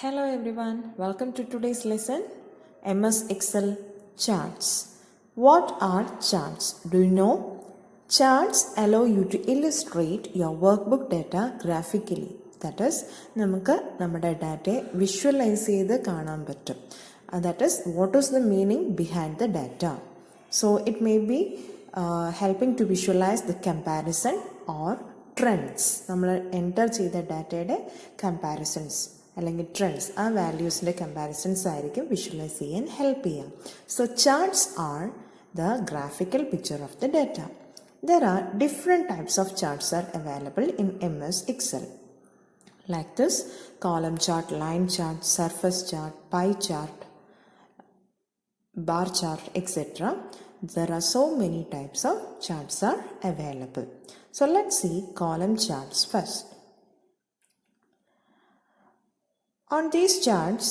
Hello everyone, welcome to today's lesson, MS Excel charts. What are charts? Do you know? Charts allow you to illustrate your workbook data graphically. That is, നമുക്ക് നമ്മുടെ ഡാറ്റയെ visualise ചെയ്ത് കാണാൻ പറ്റും. That is, what is the meaning behind the data? So it may be helping to visualize the comparison or trends. നമ്മൾ enter ചെയ്ത ഡാറ്റയുടെ comparisons അല്ലെങ്കിൽ ട്രെൻഡ്സ് ആ വാല്യൂസിൻ്റെ കമ്പാരിസൺസ് ആയിരിക്കും വിഷ്വലൈസ് ചെയ്യാൻ ഹെൽപ്പ് ചെയ്യാം. So charts are the graphical picture of the data. There are different types of charts are available in MS Excel. Like this, column chart, line chart, surface chart, pie chart, bar chart, etc. There are so many types of charts are available. So let's see column charts first. On these charts,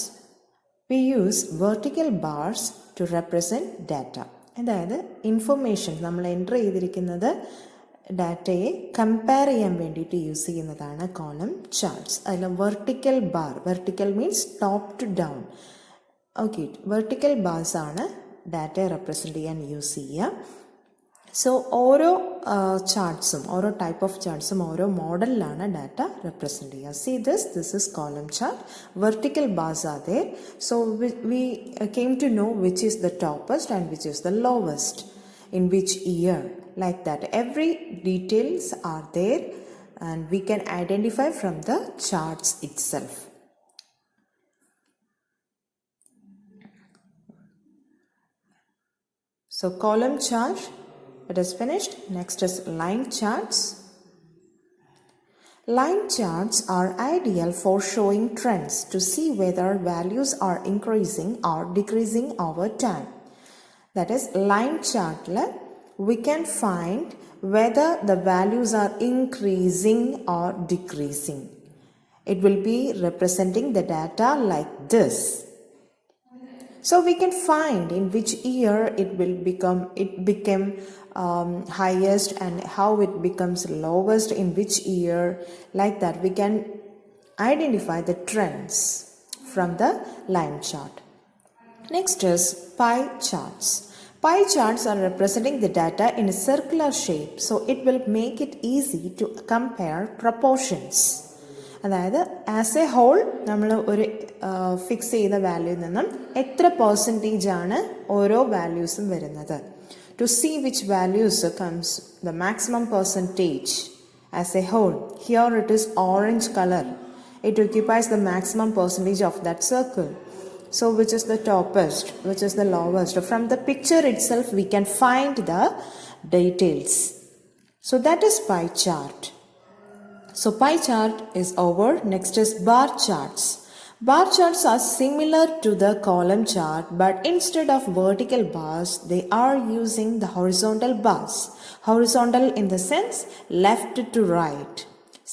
we use vertical bars to represent data. അതായത് information നമ്മൾ enter ചെയ്തിരിക്കുന്നത് ഡാറ്റയെ compare ചെയ്യാൻ വേണ്ടിയിട്ട് use ചെയ്യുന്നതാണ് column charts. അതിൽ vertical bar, vertical means top to down. Okay, vertical bars ആണ് ഡാറ്റയെ റെപ്രസെൻ്റ് ചെയ്യാൻ യൂസ് ചെയ്യുക. സോ ഓരോ ചാർട്ട്സും ഓരോ ടൈപ്പ് ഓഫ് ചാർട്ട്സും ഓരോ മോഡലിലാണ് ഡാറ്റ റെപ്രസെൻ്റ് ചെയ്യുക. See this is column chart. Vertical bars are there. So we came to know which is the toppest and which is the lowest in which year, like that. Every details are there and we can identify from the charts itself. So column chart, it is finished. Next is line charts. Line charts are ideal for showing trends to see whether values are increasing or decreasing over time. That is, line chart we can find whether the values are increasing or decreasing. It will be representing the data like this. So we can find in which year it became highest and how it becomes lowest in which year, like that. We can identify the trends from the line chart. Next is pie charts. Pie charts are representing the data in a circular shape, so it will make it easy to compare proportions. അതായത് as a whole നമ്മൾ ഒരു fix ചെയ്ത വാല്യൂയിൽ നിന്നും എത്ര percentage ആണ് ഓരോ വാല്യൂസും വരുന്നത്. To see which values comes the maximum percentage as a whole. Here it is orange colour. It occupies the maximum percentage of that circle. So which is the toppest, which is the lowest? From the picture itself we can find the details. So that is pie chart. So pie chart is over. Next is bar charts. Bar charts are similar to the column chart, but instead of vertical bars, they are using the horizontal bars. Horizontal in the sense left to right.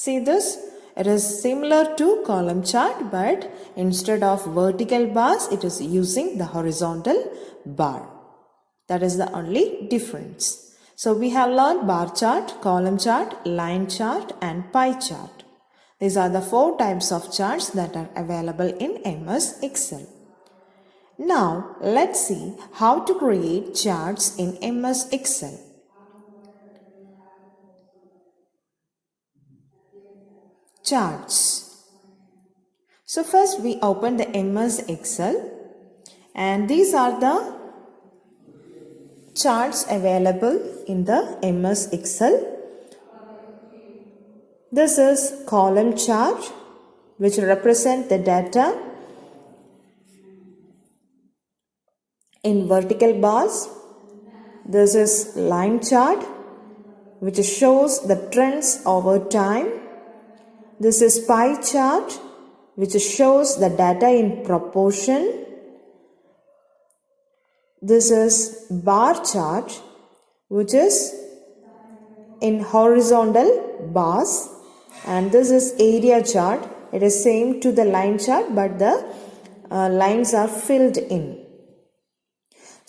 See this? It is similar to column chart, but instead of vertical bars, it is using the horizontal bar. That is the only difference. So we have learned bar chart, column chart, line chart and pie chart. These are the 4 types of charts that are available in MS Excel. Now let's see how to create charts in MS Excel. Charts. So first we open the MS Excel and these are the charts available in the MS Excel. This is column chart which represent the data in vertical bars. This is line chart which shows the trends over time. This is pie chart which shows the data in proportion. This is bar chart which is in horizontal bars, and this is area chart. It is same to the line chart but the lines are filled in.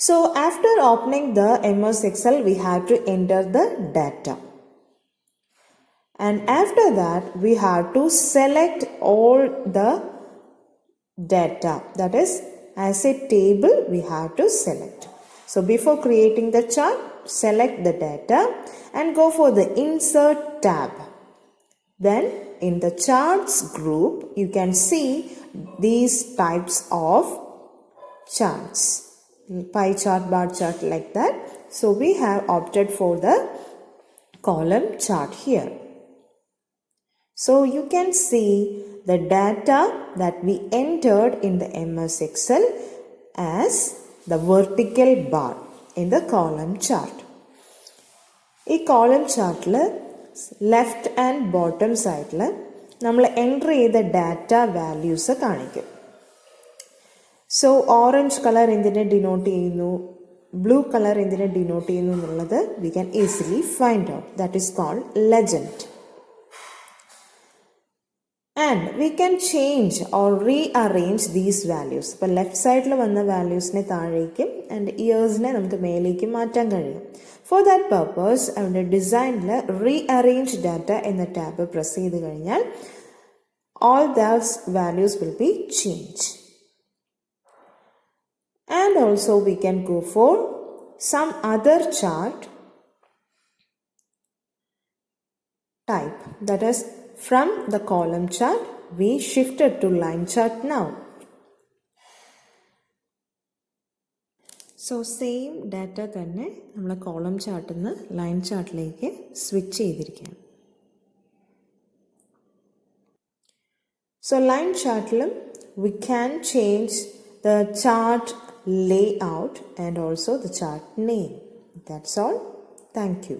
So after opening the MS Excel we have to enter the data, and after that we have to select all the data. That is, as a table, we have to select. So before creating the chart, select the data and go for the Insert tab. Then in the charts group, you can see these types of charts. Pie chart, bar chart, like that. So we have opted for the column chart here. So you can see the data that we entered in the MS Excel as the vertical bar in the column chart. ഈ column chart left and bottom സൈഡിൽ നമ്മൾ enter ചെയ്ത data values കാണിക്കും. So orange colour എന്തിനെ denote ചെയ്യുന്നു, blue colour എന്തിനെ denote ചെയ്യുന്നു എന്നുള്ളത് we can easily find out. That is called legend. And we can change or rearrange these values. ഇപ്പോൾ ലെഫ്റ്റ് സൈഡിൽ വന്ന വാല്യൂസിനെ താഴേക്കും ആൻഡ് ഇയേഴ്സിനെ നമുക്ക് മേലേക്കും മാറ്റാൻ കഴിയും. ഫോർ ദാറ്റ് പർപ്പസ് അവിടെ ഡിസൈനിൽ റീഅറേഞ്ച് ഡാറ്റ എന്ന ടാബ് പ്രസ് ചെയ്ത് കഴിഞ്ഞാൽ all those values will be changed. And also we can go for some other chart type, that is from the column chart we shifted to line chart now. So same data തന്നെ നമ്മൾ column chart നിന്ന് line chartലേക്ക് switch ചെയ്തിരിക്കുകയാണ്. So line chartലും we can change the chart layout and also the chart name. That's all. Thank you.